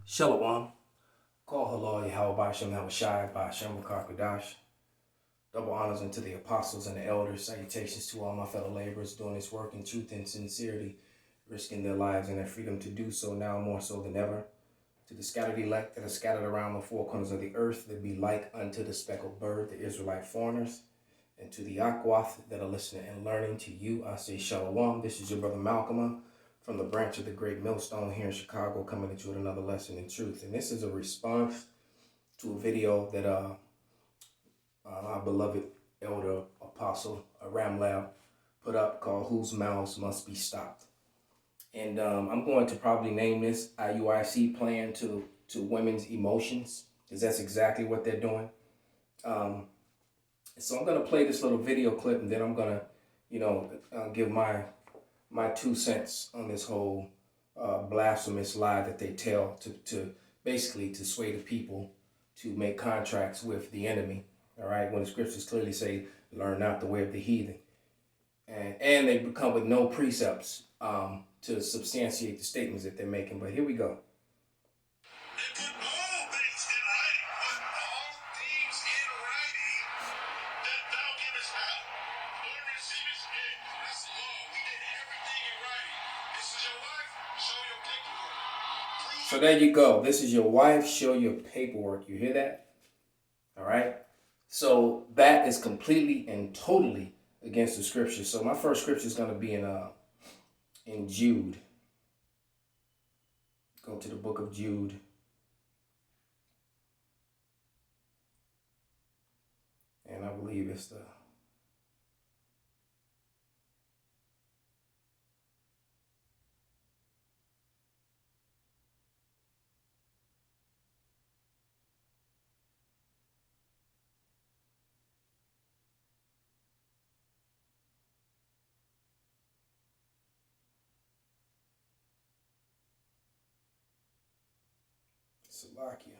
Shalom. Call halal Yahweh Bashem Shai Bashem Kakadash. Double honors unto the apostles and the elders. Salutations to all my fellow laborers doing this work in truth and sincerity, risking their lives and their freedom to do so now more so than ever. To the scattered elect that are scattered around the four corners of the earth, that be like unto the speckled bird, the Israelite foreigners. And to the Akwath that are listening and learning, to you I say Shalom. This is your brother Malcolm from the branch of the Great Millstone here in Chicago, coming at you with another lesson in truth. And this is a response to a video that our beloved elder apostle Ramlab put up called "Whose Mouths Must Be Stopped." And I'm going to probably name this Iuic playing to women's emotions, because that's exactly what they're doing. So I'm going to play this little video clip, and then I'm going to, give my 2 cents on this whole blasphemous lie that they tell to basically to sway the people to make contracts with the enemy. All right, when the scriptures clearly say, "Learn not the way of the heathen," and they come with no precepts to substantiate the statements that they're making. But here we go. So there you go. This is your wife. Show your paperwork. You hear that? All right. So that is completely and totally against the scripture. So my first scripture is going to be in Jude. Go to the book of Jude. And I believe it's the Slovakia.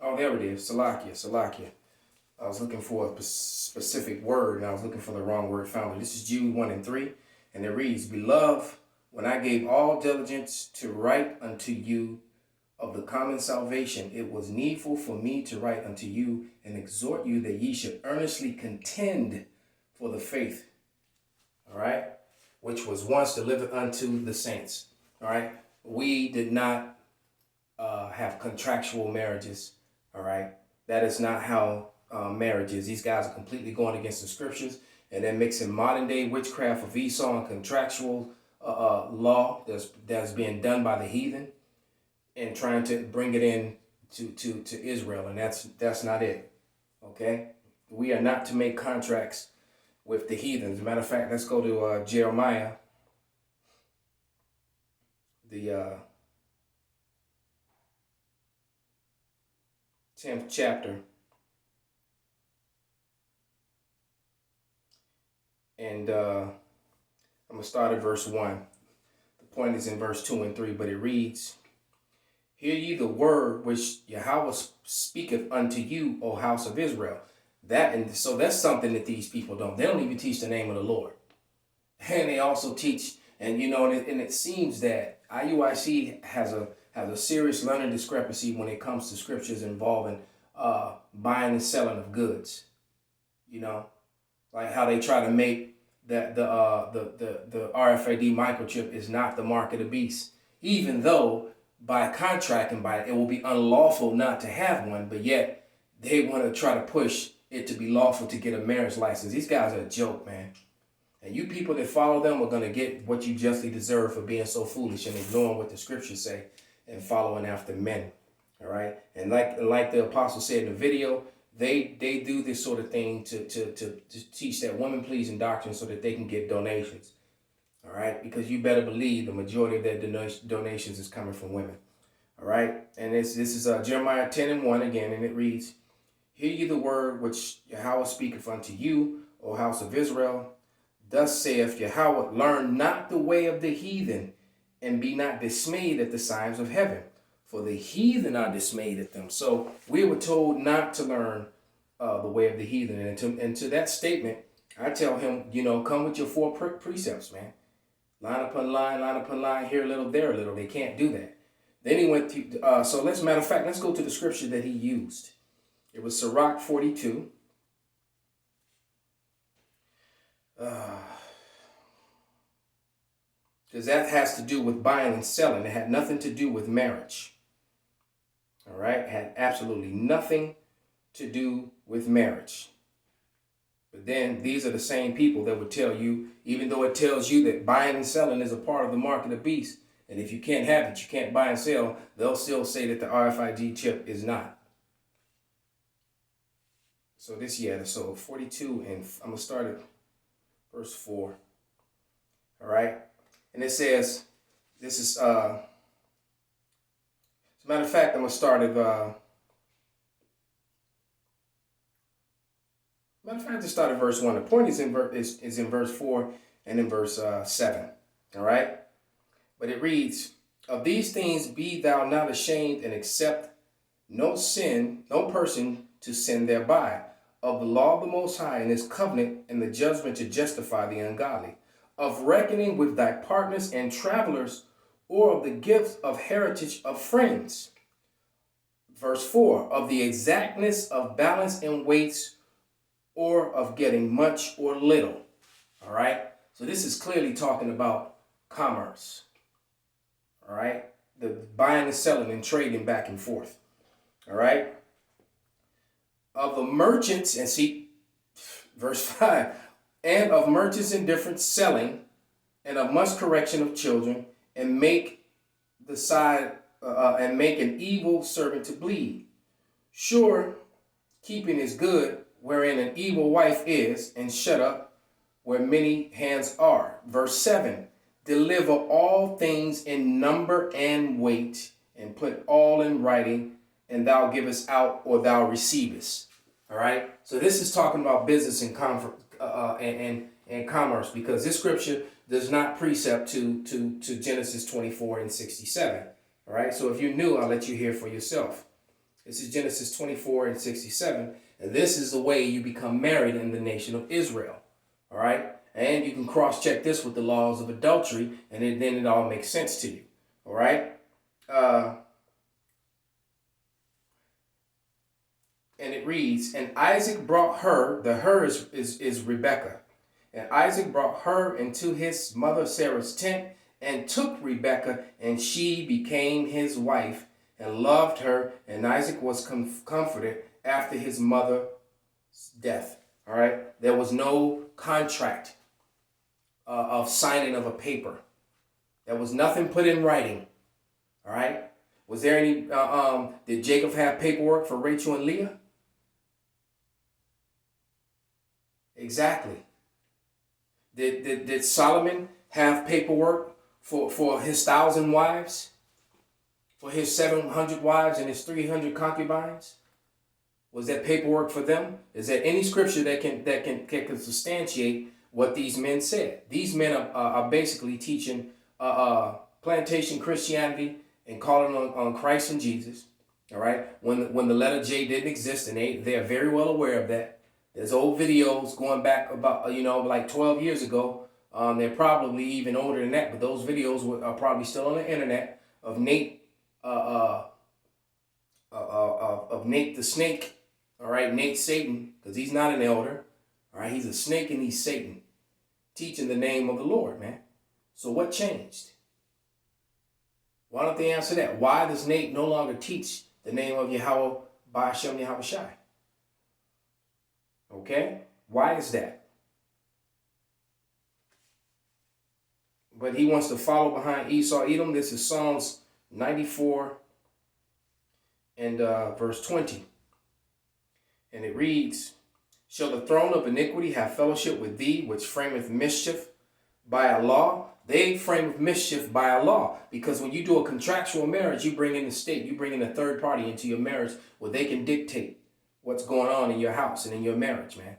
Oh, there it is. Salakia. I was looking for a specific word, and I was looking for the wrong word found. This is Jude 1 and 3, and it reads, "Beloved, when I gave all diligence to write unto you of the common salvation, it was needful for me to write unto you and exhort you that ye should earnestly contend for the faith," all right, "which was once delivered unto the saints." All right, we did not have contractual marriages. All right, that is not how marriage is. These guys are completely going against the scriptures, and they're mixing modern day witchcraft of Esau and contractual law that's being done by the heathen, and trying to bring it in to Israel, and that's not it. Okay, we are not to make contracts with the heathen. As a matter of fact, let's go to Jeremiah, the 10th chapter, and I'm gonna start at verse 1. The point is in verse 2 and 3, but it reads, "Hear ye the word which Yahweh speaketh unto you, O house of Israel." So that's something that these people don't. They don't even teach the name of the Lord, and they also teach, and it seems that IUIC has a serious learning discrepancy when it comes to scriptures involving buying and selling of goods. Like how they try to make that the RFID microchip is not the mark of the beast, even though by contract and by it will be unlawful not to have one, but yet they want to try to push it to be lawful to get a marriage license. These guys are a joke, man. And you people that follow them are going to get what you justly deserve for being so foolish and ignoring what the scriptures say and following after men. All right. And like the apostle said in the video, they do this sort of thing to teach that woman pleasing doctrine so that they can get donations. All right. Because you better believe the majority of their donations is coming from women. All right. And this is Jeremiah 10 and 1 again. And it reads, "Hear ye the word which Yahweh speaketh unto you, O house of Israel. Thus saith Yahweh, learn not the way of the heathen, and be not dismayed at the signs of heaven, for the heathen are dismayed at them. So we were told not to learn the way of the heathen. And to that statement, I tell him, come with your four precepts, man. Line upon line, here a little, there a little. They can't do that. Then he went to, so matter of fact, let's go to the scripture that he used. It was Sirach 42. Because that has to do with buying and selling. It had nothing to do with marriage. All right? It had absolutely nothing to do with marriage. But then these are the same people that would tell you, even though it tells you that buying and selling is a part of the mark of the beast, and if you can't have it, you can't buy and sell, they'll still say that the RFID chip is not. So so 42, and I'm going to start at verse 4. All right? And it says, this is, as a matter of fact, I'm going to start at, just start at verse 1. The point is in verse 4 and in verse 7. All right? But it reads, of these things be thou not ashamed, and accept no person to sin thereby. Of the law of the Most High, and his covenant, and the judgment to justify the ungodly. Of reckoning with thy partners and travelers, or of the gifts of heritage of friends. Verse 4, of the exactness of balance and weights, or of getting much or little. All right? So this is clearly talking about commerce. All right? The buying and selling and trading back and forth. All right? Of the merchants, and see, verse 5, and of merchants indifferent selling, and of much correction of children, and make an evil servant to bleed. Sure, keeping is good, wherein an evil wife is, and shut up where many hands are. Verse 7, deliver all things in number and weight, and put all in writing, and thou givest out, or thou receivest. All right? So this is talking about business and commerce, because this scripture does not precept to Genesis 24 and 67. All right? So if you're new, I'll let you hear for yourself. This is Genesis 24 and 67. And this is the way you become married in the nation of Israel. All right? And you can cross-check this with the laws of adultery, and then it all makes sense to you. All right? And it reads, and Isaac brought her, the her is Rebekah. And Isaac brought her into his mother Sarah's tent, and took Rebekah, and she became his wife, and loved her, and Isaac was comforted after his mother's death. All right? There was no contract of signing of a paper. There was nothing put in writing. All right? Was there any, did Jacob have paperwork for Rachel and Leah? Exactly. Did Solomon have paperwork for his 1,000 wives? For his 700 wives and his 300 concubines? Was that paperwork for them? Is there any scripture that can substantiate what these men said? These men are basically teaching plantation Christianity and calling on Christ and Jesus. All right. When the letter J didn't exist, and they are very well aware of that. There's old videos going back about like 12 years ago. They're probably even older than that, but those videos are probably still on the internet of Nate of Nate the snake. All right, Nate Satan, because he's not an elder. All right, he's a snake and he's Satan, teaching the name of the Lord, man. So what changed? Why don't they answer that? Why does Nate no longer teach the name of Yahweh Ba'ashem Yahweh Shai? Okay, why is that? But he wants to follow behind Esau Edom. This is Psalms 94 and verse 20. And it reads, shall the throne of iniquity have fellowship with thee, which frameth mischief by a law? They frame mischief by a law, because when you do a contractual marriage, you bring in the state, you bring in a third party into your marriage where they can dictate what's going on in your house and in your marriage, man.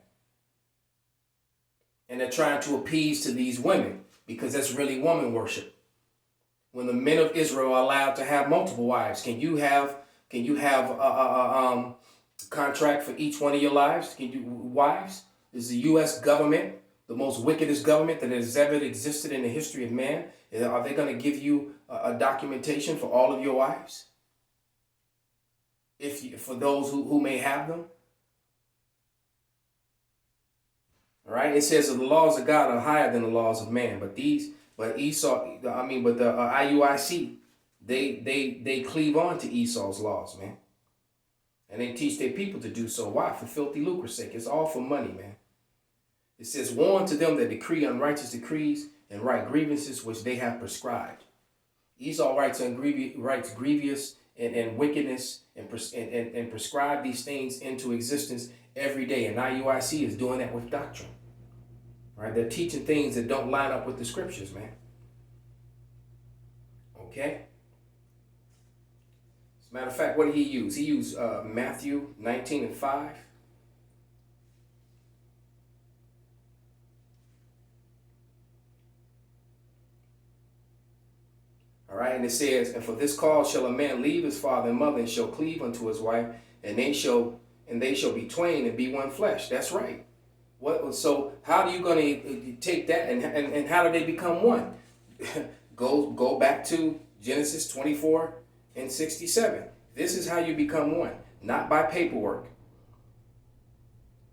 And they're trying to appease to these women because that's really woman worship. When the men of Israel are allowed to have multiple wives, can you have a contract for each one of your wives? Wives? Is the U.S. government the most wickedest government that has ever existed in the history of man? Are they going to give you a documentation for all of your wives? For those who may have them? All right, it says that the laws of God are higher than the laws of man, but the IUIC, they cleave on to Esau's laws, man, and they teach their people to do so. Why? For filthy lucre's sake. It's all for money, man. It says, "Woe unto them that decree unrighteous decrees and write grievances which they have prescribed." Esau writes grievous and wickedness and prescribe these things into existence every day. And IUIC is doing that with doctrine. Right? They're teaching things that don't line up with the scriptures, man. Okay? As a matter of fact, what did he use? He used Matthew 19:5. All right, and it says, "And for this cause shall a man leave his father and mother, and shall cleave unto his wife, and they shall be twain and be one flesh." That's right. So how are you going to take that and how do they become one? Go back to Genesis 24:67. This is how you become one, not by paperwork.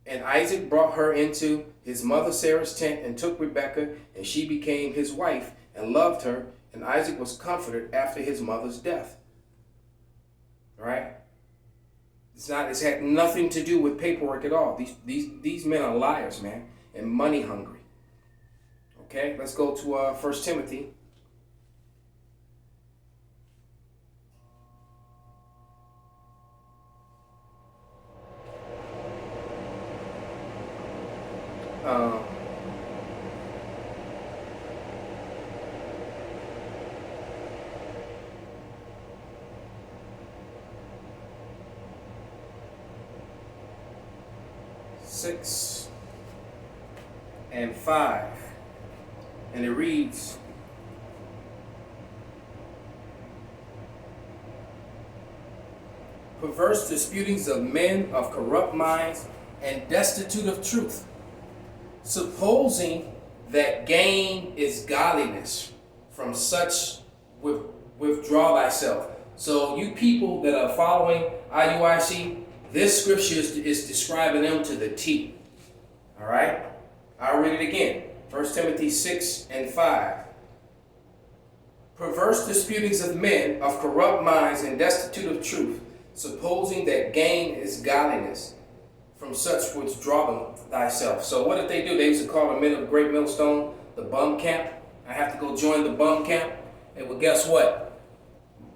"And Isaac brought her into his mother Sarah's tent and took Rebekah, and she became his wife and loved her. And Isaac was comforted after his mother's death." All right? It's had nothing to do with paperwork at all. These men are liars, man, and money hungry. Okay, let's go to 1 Timothy. Six and 5, and it reads, "Perverse disputings of men of corrupt minds and destitute of truth, supposing that gain is godliness. From such withdraw thyself." So you people that are following IUIC, this scripture is describing them to the T. All right? I'll read it again. 1 Timothy 6:5. "Perverse disputings of men of corrupt minds and destitute of truth, supposing that gain is godliness. From such withdraw thyself." So what did they do? They used to call the men of Great Millstone the bum camp. I have to go join the bum camp. And well, guess what?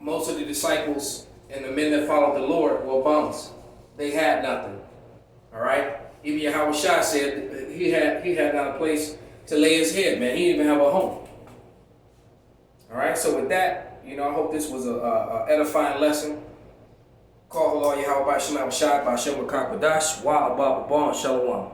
Most of the disciples and the men that followed the Lord were bums. They had nothing. All right? Even Yahushua said he had not a place to lay his head, man. He didn't even have a home. All right? So with that, I hope this was a edifying lesson. Call Allah Yahweh Ba'Shem Abashai Ba'Shem Wakak Badash Wa Abba Shalom.